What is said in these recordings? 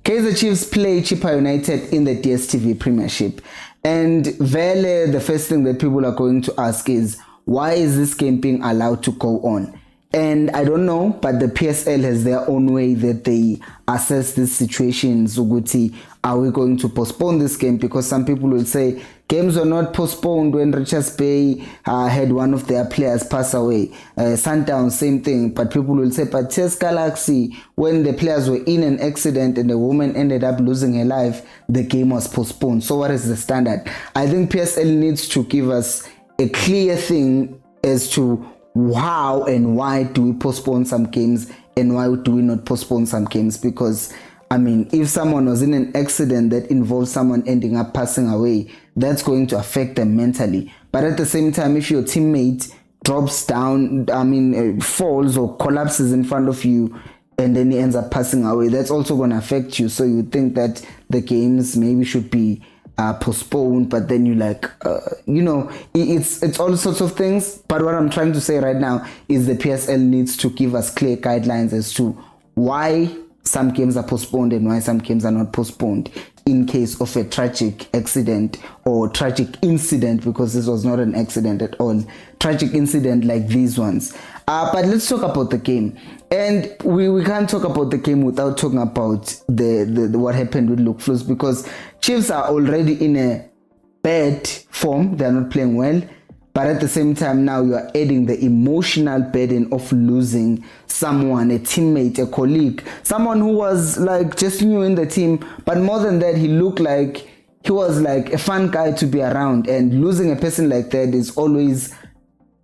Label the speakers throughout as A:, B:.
A: Kaizer Chiefs play Chippa United in the DStv Premiership. And Vele, the first thing that people are going to ask is, why is this game being allowed to go on? And I don't know, but the PSL has their own way that they assess this situation. Zuguti, are we going to postpone this game? Because some people will say games were not postponed when Richards Bay had one of their players pass away. Sundown, same thing. But people will say, but Test Galaxy, when the players were in an accident and the woman ended up losing her life, the game was postponed. So what is the standard? I think PSL needs to give us a clear thing as to how and why do we postpone some games and why do we not postpone some games. Because I mean, if someone was in an accident that involves someone ending up passing away, that's going to affect them mentally. But at the same time, if your teammate drops down, falls or collapses in front of you and then he ends up passing away, that's also going to affect you. So you think that the games maybe should be postponed, but then you it's all sorts of things. But what I'm trying to say right now is the PSL needs to give us clear guidelines as to why some games are postponed and why some games are not postponed in case of a tragic accident or tragic incident, because this was not an accident at all, tragic incident like these ones. But let's talk about the game. And we can't talk about the game without talking about the what happened with Luke Flus, because Chiefs are already in a bad form. They're not playing well. But at the same time, now you are adding the emotional burden of losing someone, a teammate, a colleague, someone who was like just new in the team. But more than that, he looked like he was like a fun guy to be around. And losing a person like that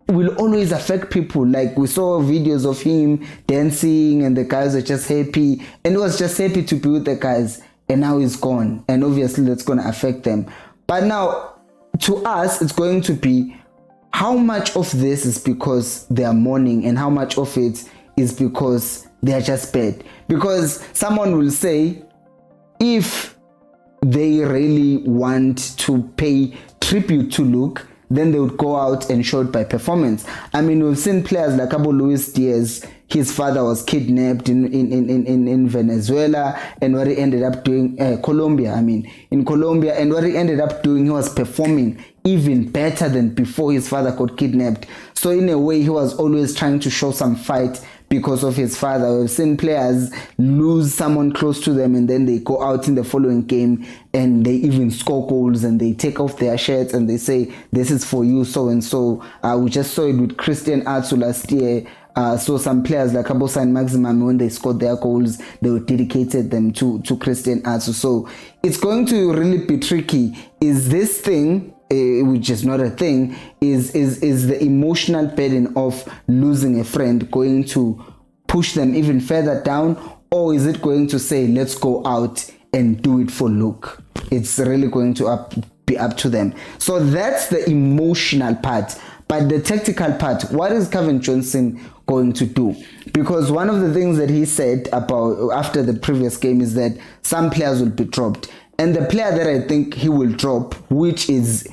A: will always affect people. Like we saw videos of him dancing and the guys were just happy. And he was just happy to be with the guys. And now he's gone. And obviously that's going to affect them. But now to us, it's going to be, how much of this is because they are mourning and how much of it is because they are just bad? Because someone will say, if they really want to pay tribute to Luke, then they would go out and show it by performance. I mean, we've seen players like Abu Luis Diaz. His father was kidnapped in Venezuela, and what he ended up doing, in Colombia, and what he ended up doing, he was performing even better than before his father got kidnapped. So in a way, he was always trying to show some fight because of his father. We've seen players lose someone close to them and then they go out in the following game and they even score goals and they take off their shirts and they say, this is for you, so and so. We just saw it with Christian Atsu last year. So some players like Abosa and Maximum, when they scored their goals, they were dedicated them to Christian Atsu. So it's going to really be tricky. Is this thing, which is not a thing, is the emotional burden of losing a friend going to push them even further down, or is it going to say, let's go out and do it for Luke? It's really going to be up to them. So that's the emotional part. But the tactical part, what is Kevin Johnson going to do? Because one of the things that he said about after the previous game is that some players will be dropped. And the player that I think he will drop, who is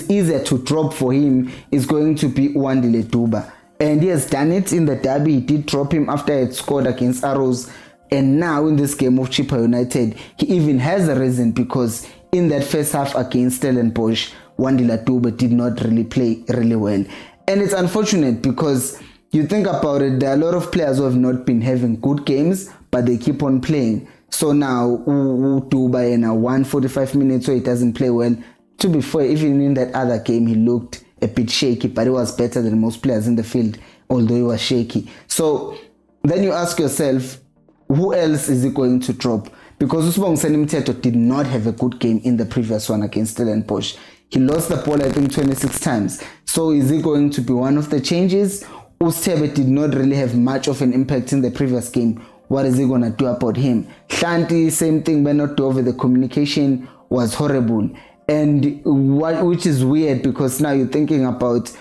A: easier to drop for him, is going to be Wandile Duba. And he has done it in the derby. He did drop him after he had scored against Arrows. And now in this game of Chippa United, he even has a reason, because in that first half against Stellenbosch, Wandile Duba did not really play really well. And it's unfortunate because you think about it, there are a lot of players who have not been having good games, but they keep on playing. So now Duba in a 145 minutes, so he doesn't play well. To be fair, even in that other game, he looked a bit shaky, but he was better than most players in the field, although he was shaky. So then you ask yourself, who else is he going to drop? Because Usbong Senimteto did not have a good game in the previous one against Stellenbosch. He lost the ball, I think, 26 times. So is he going to be one of the changes? Ustebe did not really have much of an impact in the previous game. What is he going to do about him? Shanti, same thing, but not over. The communication was horrible. And which is weird, because now you're thinking about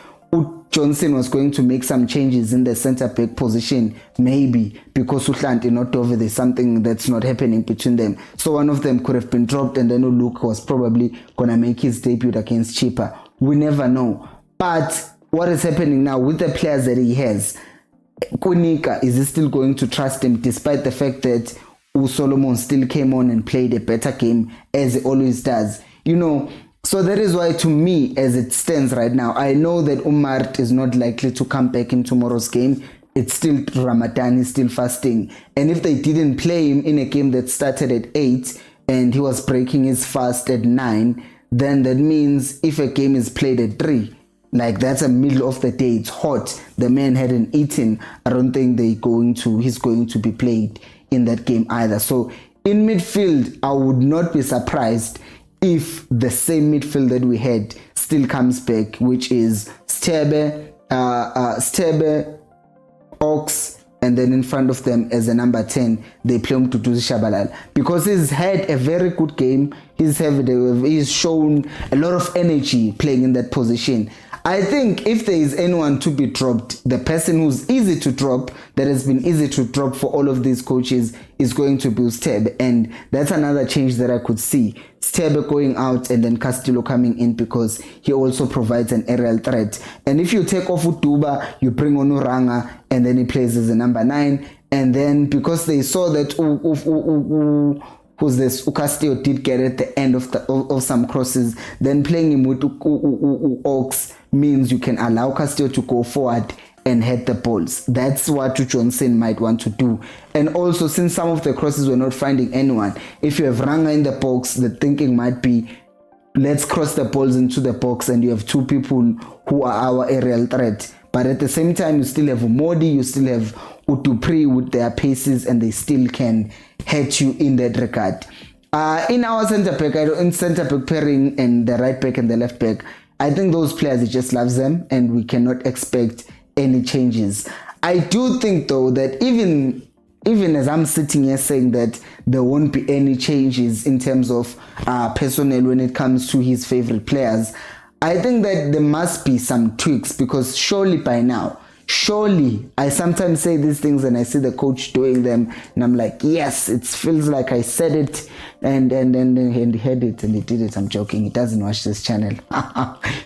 A: Johnson was going to make some changes in the centre back position, maybe because Uhlanti not over, there's something that's not happening between them. So one of them could have been dropped, and then Luke was probably gonna make his debut against Chippa. We never know. But what is happening now with the players that he has? Kunika, is he still going to trust him, despite the fact that Solomon still came on and played a better game as he always does. So that is why, to me, as it stands right now, I know that Umar is not likely to come back in tomorrow's game. It's still Ramadan, he's still fasting. And if they didn't play him in a game that started at 8 and he was breaking his fast at 9, then that means if a game is played at 3, like that's a middle of the day, it's hot, the man hadn't eaten, I don't think he's going to be played in that game either. So in midfield, I would not be surprised if the same midfield that we had still comes back, which is Stebe, Ox, and then in front of them as a number 10, they play Mduduzi Shabalala, because he's had a very good game. He's shown a lot of energy playing in that position. I think if there is anyone to be dropped, the person who's easy to drop, that has been easy to drop for all of these coaches, is going to be Stebe. And that's another change that I could see. Stebe going out and then Castillo coming in, because he also provides an aerial threat. And if you take off Utuba, you bring on Uranga, and then he plays as a number 9. And then because they saw that who's this, Castillo did get at the end of some crosses, then playing him with Ox means you can allow Castillo to go forward and head the balls. That's what Johnson might want to do. And also, since some of the crosses were not finding anyone, if you have Ranga in the box, the thinking might be, let's cross the balls into the box, and you have 2 people who are our aerial threat. But at the same time, you still have Modi, you still have Utupri with their paces, and they still can hurt you in that regard. In our centre back pairing and the right back and the left back, I think those players, he just loves them, and we cannot expect any changes. I do think, though, that even as I'm sitting here saying that there won't be any changes in terms of personnel when it comes to his favorite players, I think that there must be some tweaks, because surely by now, I sometimes say these things and I see the coach doing them and I'm like, yes, it feels like I said it and he heard it and he did it. I'm joking. He doesn't watch this channel.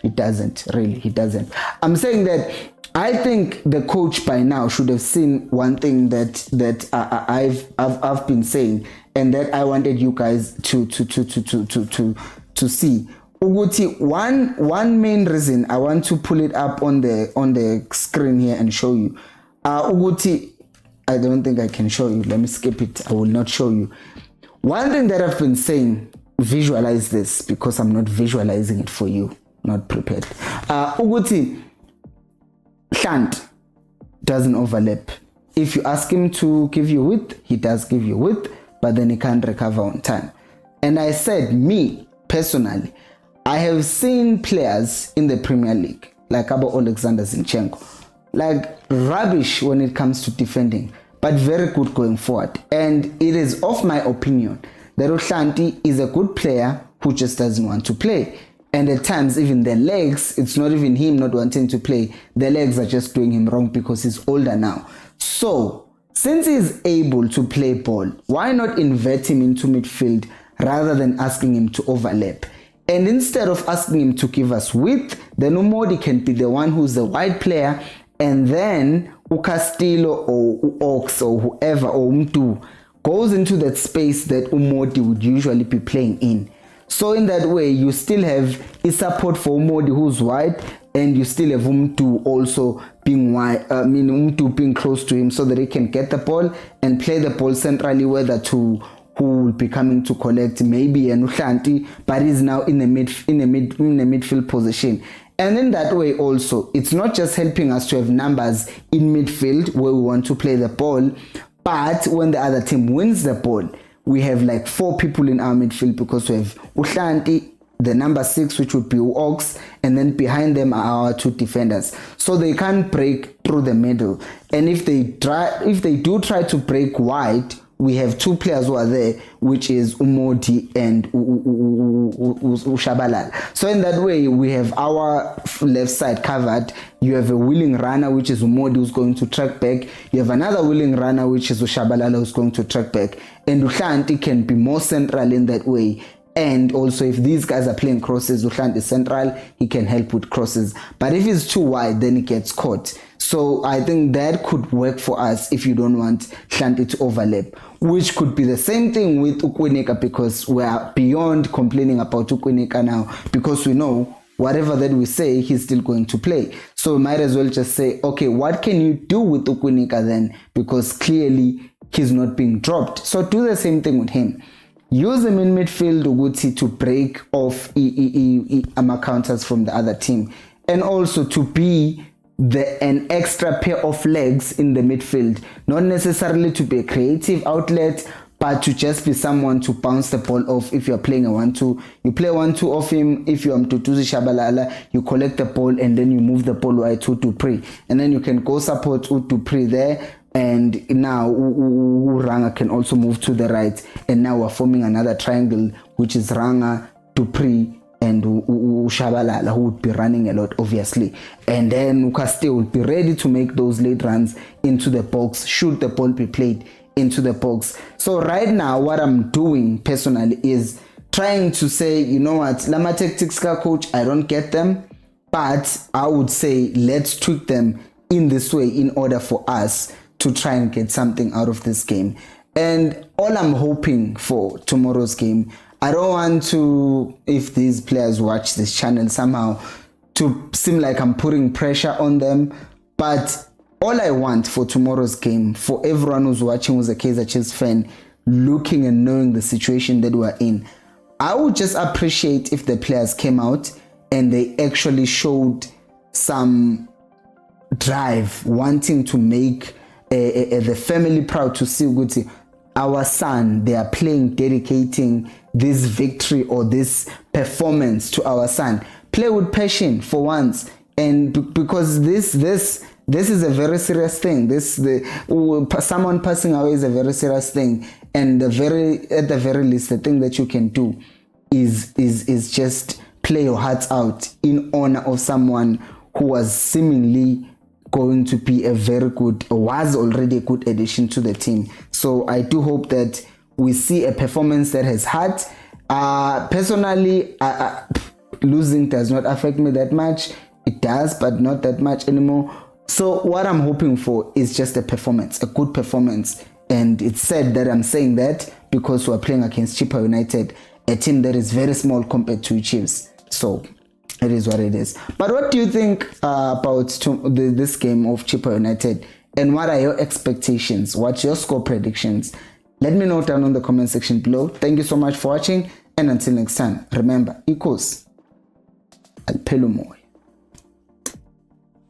A: He doesn't, really. He doesn't. I'm saying that I think the coach by now should have seen one thing that I've been saying, and that I wanted you guys to see. Uguti, one main reason I want to pull it up on the screen here and show you. Uguti, I don't think I can show you. Let me skip it. I will not show you. One thing that I've been saying, visualize this, because I'm not visualizing it for you. Not prepared. Uguti, Shant doesn't overlap. If you ask him to give you width, he does give you width, but then he can't recover on time. And I said, me personally, I have seen players in the Premier League, like Abo Alexander Zinchenko, like rubbish when it comes to defending, but very good going forward. And it is of my opinion that Oshanti is a good player who just doesn't want to play. And at times, even the legs, it's not even him not wanting to play. The legs are just doing him wrong because he's older now. So, since he's able to play ball, why not invert him into midfield rather than asking him to overlap? And instead of asking him to give us width, then Umodi can be the one who's the wide player, and then Castillo or Ox or whoever or Umtu goes into that space that Umodi would usually be playing in. So in that way, you still have a support for Umodi who's wide, and you still have Umtu also being wide, Umtu being close to him, so that he can get the ball and play the ball centrally, whether to who will be coming to collect, maybe a Nushanti, but is now in the midfield position. And in that way also, it's not just helping us to have numbers in midfield where we want to play the ball, but when the other team wins the ball, we have like 4 people in our midfield, because we have Ushanti, the number 6, which would be Ox, and then behind them are our 2 defenders. So they can't break through the middle. And if they do try to break wide, we have 2 players who are there, which is Umodi and Ushabalal. So in that way, we have our left side covered. You have a willing runner, which is Umodi, who's going to track back. You have another willing runner, which is Ushabalala, who's going to track back. And Ushanti can be more central in that way. And also, if these guys are playing crosses, Uhland is central, he can help with crosses. But if it's too wide, then he gets caught. So I think that could work for us if you don't want Hlanti to overlap, which could be the same thing with Ukwinika, because we are beyond complaining about Ukwinika now, because we know whatever that we say, he's still going to play. So we might as well just say, okay, what can you do with Ukwinika then? Because clearly he's not being dropped. So do the same thing with him. Use him in midfield Uguti to break off counters from the other team, and also to be an extra pair of legs in the midfield, not necessarily to be a creative outlet, but to just be someone to bounce the ball off. If you're playing a 1-2, you play 1-2 off him. If you're Mtutuzi Shabalala, you collect the ball and then you move the ball wide to Dupri, and then you can go support Dupri there. And now Ranga can also move to the right, and now we're forming another triangle, which is Ranga, Dupri, and Shabalala, who would be running a lot, obviously. And then Ukaste would be ready to make those late runs into the box, should the ball be played into the box. So right now, what I'm doing personally is trying to say, you know what, Lama Tactics coach, I don't get them, but I would say let's tweak them in this way in order for us to try and get something out of this game. And all I'm hoping for tomorrow's game, I don't want to, if these players watch this channel somehow, to seem like I'm putting pressure on them, but all I want for tomorrow's game, for everyone who's watching who's a Kaizer Chiefs fan, looking and knowing the situation that we're in, I would just appreciate if the players came out and they actually showed some drive, wanting to make the family proud, to see Guti, our son, they are playing, dedicating this victory or this performance to our son. Play with passion for once, and because this is a very serious thing. Someone passing away is a very serious thing, and at the very least, the thing that you can do is just play your hearts out in honor of someone who was seemingly going to be was already a good addition to the team. So I do hope that we see a performance that has heart. Personally, losing does not affect me that much. It does, but not that much anymore. So what I'm hoping for is just a performance, a good performance. And it's sad that I'm saying that because we're playing against Chippa United, a team that is very small compared to Chiefs. So it is what it is. But what do you think about this game of Chippa United? And what are your expectations? What's your score predictions? Let me know down in the comment section below. Thank you so much for watching. And until next time, remember, equals Alpelumoy.